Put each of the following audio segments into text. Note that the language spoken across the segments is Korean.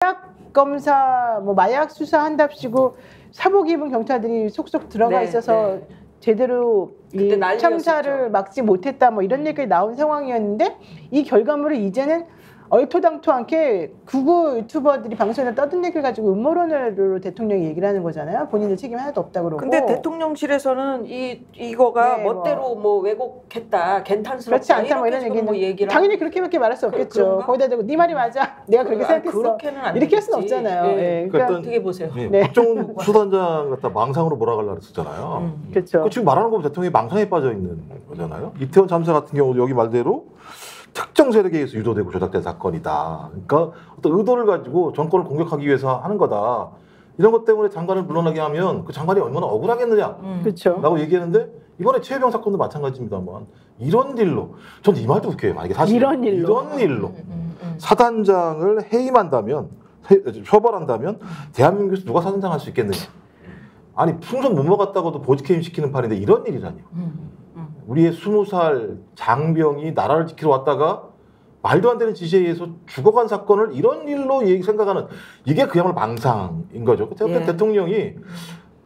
마약 검사, 뭐 마약 수사한답시고 사복 입은 경찰들이 속속 들어가 있어서 제대로 이 참사를 막지 못했다 뭐 이런 얘기가 나온 상황이었는데 이 결과물을 이제는 얼토당토 않게 극우 유튜버들이 방송에서 떠든 얘기를 가지고 음모론으로 대통령이 얘기를 하는 거잖아요. 본인들 책임 하나도 없다 그러고. 근데 대통령실에서는 이거가 멋대로 뭐 왜곡했다, 갠탄스럽다 그렇지 않다 뭐 이런 얘기는 뭐 얘기를 당연히 그렇게밖에 말할 수 없겠죠. 거기다 대고 네 말이 맞아. 내가 그렇게 생각했어. 그렇게는 안 이렇게 할 수는 없잖아요. 네. 그러니까 어떻게 보세요? 박정훈 수단장 갖다 망상으로 몰아가려고 했었잖아요. 그렇죠. 지금 말하는 거 대통령이 망상에 빠져 있는 거잖아요. 이태원 참사 같은 경우도 여기 말대로 특정 세력에 의해서 유도되고 조작된 사건이다. 그러니까 어떤 의도를 가지고 정권을 공격하기 위해서 하는 거다. 이런 것 때문에 장관을 물러나게 하면 그 장관이 얼마나 억울하겠느냐. 그렇죠. 라고 얘기했는데 이번에 최혜병 사건도 마찬가지입니다만 이런 일로 전 이 말도 웃겨요. 만약에 사실 이런 일로 사단장을 해임한다면 처벌한다면 대한민국에서 누가 사단장 할 수 있겠느냐. 아니 풍선 못 먹었다고도 보직해임 시키는 판인데 이런 일이라니요. 우리의 20살 장병이 나라를 지키러 왔다가 말도 안 되는 지시에 의해서 죽어간 사건을 이런 일로 생각하는 이게 그야말로 망상인 거죠. 대통령이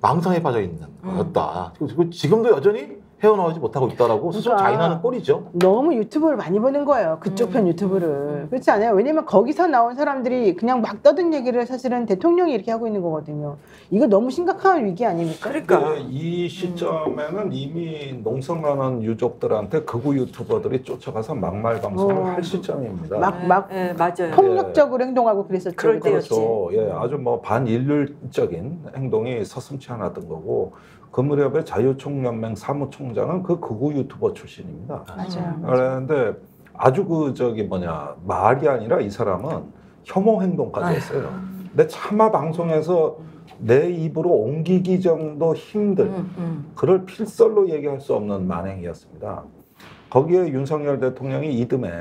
망상에 빠져 있는 거였다. 그리고 지금도 여전히 헤어나오지 못하고 있다라고 스스로 자인하는 꼴이죠. 너무 유튜브를 많이 보는 거예요. 그쪽 편 유튜브를. 그렇지 않아요? 왜냐면 거기서 나온 사람들이 그냥 막 떠든 얘기를 사실은 대통령이 이렇게 하고 있는 거거든요. 이거 너무 심각한 위기 아닙니까? 그러니까 이 시점에는 이미 농성하는 유족들한테 극우 유튜버들이 쫓아가서 막말 방송을 할 시점입니다. 맞아요. 폭력적으로 행동하고 그랬었죠. 그럴 그렇죠. 예, 아주 뭐 반인륜적인 행동이 서슴지 않았던 거고 그 무렵에 자유총연맹 사무총장은 그 극우 유튜버 출신입니다. 맞아요. 그런데 아주 말이 아니라 이 사람은 혐오 행동까지 했어요. 근데 차마 방송에서 내 입으로 옮기기 정도 힘들 그럴 필설로 얘기할 수 없는 만행이었습니다. 거기에 윤석열 대통령이 이듬해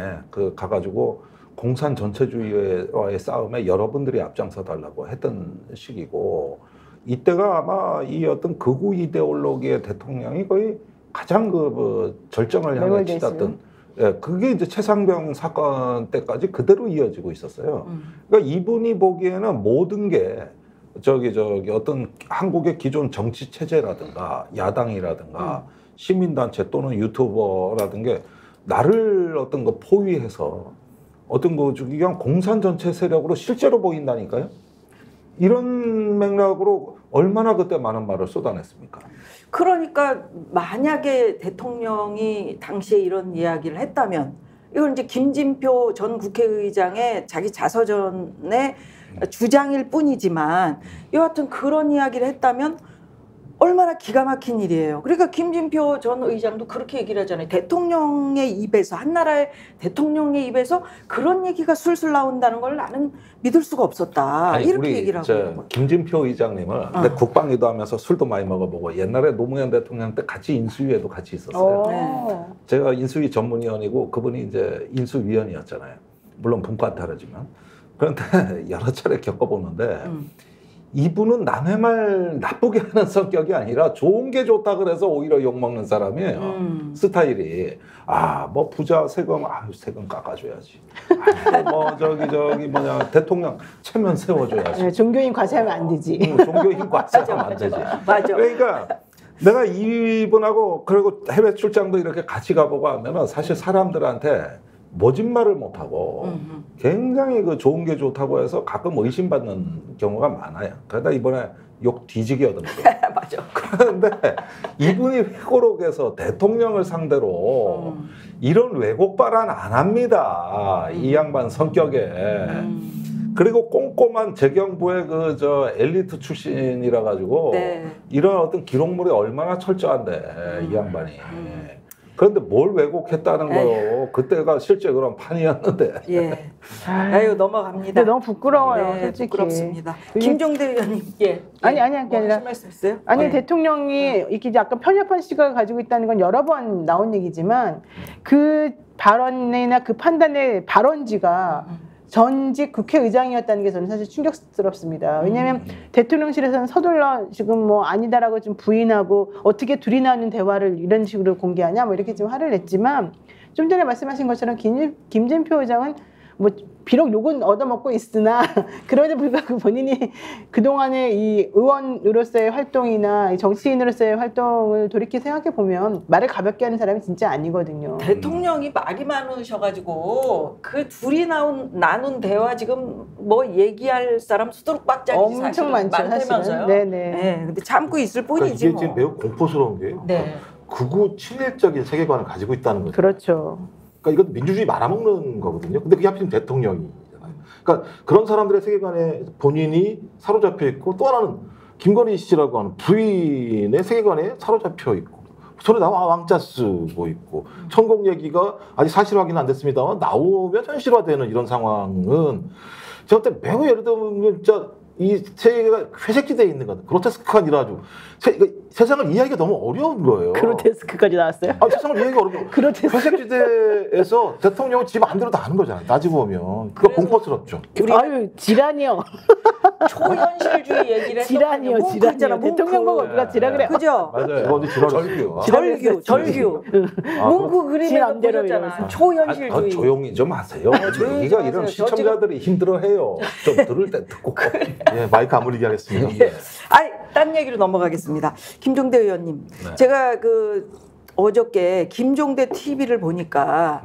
가가지고 공산 전체주의와의 싸움에 여러분들이 앞장서 달라고 했던 시기고 이때가 아마 이 어떤 극우 이데올로기의 대통령이 거의 가장 절정을 향해 치닫던 그게 이제 최상병 사건 때까지 그대로 이어지고 있었어요. 그러니까 이분이 보기에는 모든 게 어떤 한국의 기존 정치 체제라든가 야당이라든가 시민단체 또는 유튜버라든 게 나를 어떤 거 포위해서 어떤 그냥 공산 전체 세력으로 실제로 보인다니까요. 이런 맥락으로 얼마나 그때 많은 말을 쏟아냈습니까? 그러니까 만약에 대통령이 당시에 이런 이야기를 했다면 이건 이제 김진표 전 국회의장의 자기 자서전의 주장일 뿐이지만 여하튼 그런 이야기를 했다면 얼마나 기가 막힌 일이에요. 그러니까 김진표 전 의장도 그렇게 얘기를 하잖아요. 대통령의 입에서 한나라의 대통령의 입에서 그런 얘기가 술술 나온다는 걸 나는 믿을 수가 없었다. 아니, 이렇게 얘기를 하고. 김진표 의장님을 국방위도 하면서 술도 많이 먹어보고 옛날에 노무현 대통령 때 같이 인수위에도 같이 있었어요. 제가 인수위 전문위원이고 그분이 이제 인수위원이었잖아요. 물론 분과는 다르지만. 그런데 여러 차례 겪어보는데 이분은 남의 말 나쁘게 하는 성격이 아니라 좋은 게 좋다 그래서 오히려 욕먹는 사람이에요. 스타일이. 뭐 부자 세금, 세금 깎아줘야지. 대통령 체면 세워줘야지. 종교인 과세하면 안 되지. 종교인 과세하면 안 되지. 맞아. 그러니까 내가 이분하고 그리고 해외 출장도 이렇게 같이 가보고 하면은 사실 사람들한테 모진말을 못하고 굉장히 좋은 게 좋다고 해서 가끔 의심받는 경우가 많아요. 그러다 이번에 욕 뒤지게 얻었거든요. 맞아. 그런데 이분이 회고록에서 대통령을 상대로 이런 왜곡 발언 안 합니다. 이 양반 성격에. 그리고 꼼꼼한 재경부의 엘리트 출신이라 가지고 이런 어떤 기록물이 얼마나 철저한데 이 양반이. 그런데 뭘 왜곡했다는 거요. 그때가 실제 그런 판이었는데. 아유 넘어갑니다. 너무 부끄러워요. 솔직히. 부끄럽습니다. 김종대 의원님. 아니 그게 아니라. 말씀 있어요? 아니 대통령이 이렇게 약간 편협한 시각을 가지고 있다는 건 여러 번 나온 얘기지만 그 발언이나 그 판단의 발언지가 전직 국회의장이었다는 게 저는 사실 충격스럽습니다. 왜냐하면 대통령실에서는 서둘러 지금 아니다라고 좀 부인하고 어떻게 둘이 나눈 대화를 이런 식으로 공개하냐 이렇게 좀 화를 냈지만 좀 전에 말씀하신 것처럼 김진표 의장은 비록 욕은 얻어먹고 있으나 그럼에도 불구하고 본인이 그동안의 이 의원으로서의 활동이나 정치인으로서의 활동을 돌이켜 생각해 보면 말을 가볍게 하는 사람이 진짜 아니거든요. 대통령이 말이 많으셔가지고 그 둘이 나눈 대화 지금 뭐 얘기할 사람 수두룩박장이 엄청 많다면서요. 네네. 네, 근데 참고 있을 그러니까 뿐이지 이게 뭐. 지금 매우 공포스러운 게요. 네. 극우 친일적인 세계관을 가지고 있다는 거죠. 그렇죠. 그러니까 이건 민주주의 말아먹는 거거든요. 근데 그게 하필 대통령이잖아요. 그러니까 그런 사람들의 세계관에 본인이 사로잡혀 있고 또 하나는 김건희 씨라고 하는 부인의 세계관에 사로잡혀 있고 손에 나와 왕자 쓰고 있고 천공 얘기가 아직 사실 확인 안 됐습니다만 나오면 현실화되는 이런 상황은 제가 그때 매우 예를 들면 진짜 이 세계가 회색지대에 있는 것 그로테스크한 일아주 세상을 이해하기가 너무 어려운 거예요. 그로테스크까지 나왔어요? 아, 세상을 이해하기가 어려워. 그로테스크. 회색지대에서 대통령은 지 마음대로 다 하는 거잖아요. 따지고 보면 그거 공포스럽죠. 아유 지랄이요. 초현실주의 얘기를 지랄이요, 지랄이요. 대통령 보고 누가 지랄 그래? 그죠? 맞아요. 절규. 문구 그림에서 보셨잖아. 초현실주의. 조용히 좀 하세요. 여기가 이런 시청자들이 힘들어해요. 좀 들을 때 듣고. 예, 마이크 안 물리게 하겠습니다. 아이, 딴 얘기로 넘어가겠습니다. 김종대 의원님, 네. 제가 어저께 김종대 TV를 보니까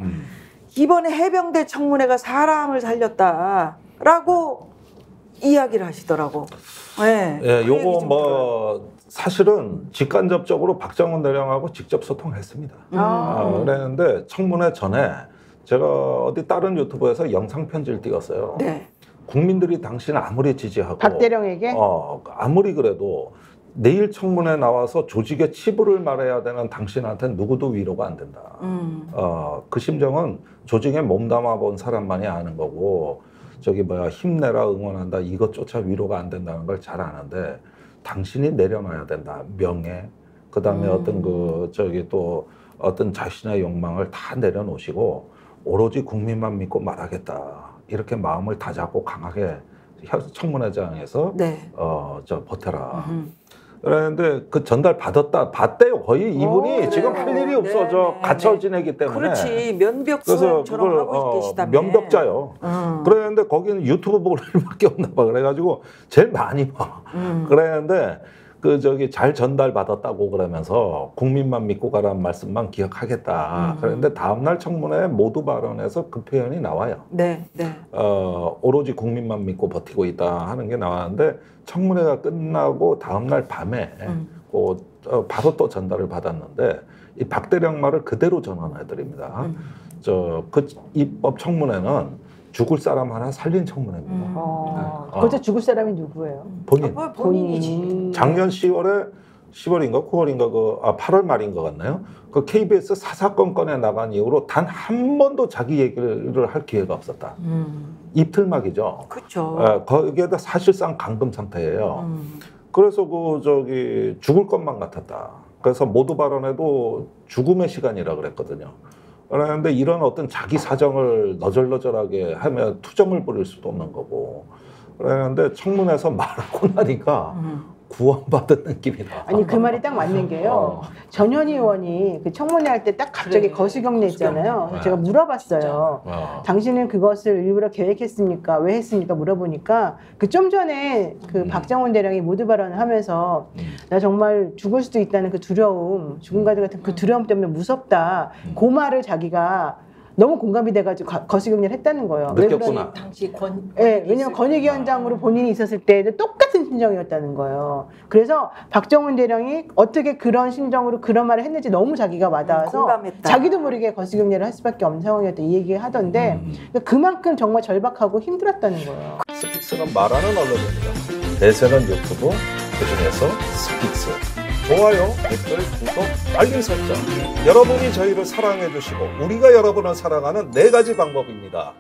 이번에 해병대 청문회가 사람을 살렸다라고 이야기를 하시더라고. 네. 예, 요거 뭐 사실은 직간접적으로 박정훈 대령하고 직접 소통했습니다. 그랬는데 청문회 전에 제가 어디 다른 유튜브에서 영상 편지를 띄웠어요. 네. 국민들이 당신을 아무리 지지하고 박 대령에게 아무리 그래도 내일 청문회 나와서 조직의 치부를 말해야 되는 당신한테는 누구도 위로가 안 된다. 그 심정은 조직에 몸담아 본 사람만이 아는 거고 힘내라 응원한다 이것조차 위로가 안 된다는 걸 잘 아는데 당신이 내려놔야 된다. 명예 그다음에 또 어떤 자신의 욕망을 다 내려놓으시고 오로지 국민만 믿고 말하겠다. 이렇게 마음을 다잡고 강하게 청문회장에서 네. 버텨라. 그런데 그 전달 봤대요. 거의 이분이 지금 할 일이 없어져 갇혀 지내기 때문에. 그렇지. 면벽수처럼 하고 계시다며. 면벽자요. 그랬는데 거기는 유튜브 볼 일밖에 없나 봐. 그래가지고 제일 많이 봐. 그랬는데 잘 전달 받았다고 그러면서 국민만 믿고 가라는 말씀만 기억하겠다. 그런데 다음날 청문회 모두 발언에서 그 표현이 나와요. 네. 오로지 국민만 믿고 버티고 있다 하는 게 나왔는데 청문회가 끝나고 다음날 밤에 바로 또 전달을 받았는데 이 박 대령 말을 그대로 전환해 드립니다. 그 입법 청문회는 죽을 사람 하나 살린 청문회입니다. 그때 죽을 사람이 누구예요? 본인이지. 작년 10월인가 9월인가 8월 말인 것 같나요? 그 KBS 사사건건에 나간 이후로 단 한 번도 자기 얘기를 할 기회가 없었다. 입틀막이죠. 그렇죠. 거기에다 사실상 감금 상태예요. 그래서 죽을 것만 같았다. 그래서 모두 발언에도 죽음의 시간이라 그랬거든요. 그런데 이런 어떤 자기 사정을 너절너절하게 하면 투정을 부릴 수도 없는 거고. 그런데 청문회에서 말하고 나니까 구원받은 느낌이다. 아니 그 말이 딱 맞는 게요. 전현희 의원이 그 청문회 할 때 딱 갑자기 거시경 냈잖아요. 제가 물어봤어요. 당신은 그것을 일부러 계획했습니까? 왜 했습니까? 물어보니까 그 좀 전에 박정훈 대령이 모두 발언을 하면서 나 정말 죽을 수도 있다는 그 두려움, 죽음과 같은 그 두려움 때문에 무섭다. 그 말을 자기가 너무 공감이 돼가지고 거시경례를 했다는 거예요. 느꼈구나. 당시 왜냐면 권익위원장으로 본인이 있었을 때도 똑같은 심정이었다는 거예요. 그래서 박정훈 대령이 어떻게 그런 심정으로 그런 말을 했는지 너무 자기가 와닿아서 공감했다. 자기도 모르게 거시경례를 할 수밖에 없는 상황이었다 이 얘기 하던데 그만큼 정말 절박하고 힘들었다는 거예요. 스픽스는 말하는 언론입니다. 대세는 유튜브, 그중에서 스픽스. 좋아요, 댓글, 구독, 알림 설정. 여러분이 저희를 사랑해 주시고 우리가 여러분을 사랑하는 4가지 방법입니다.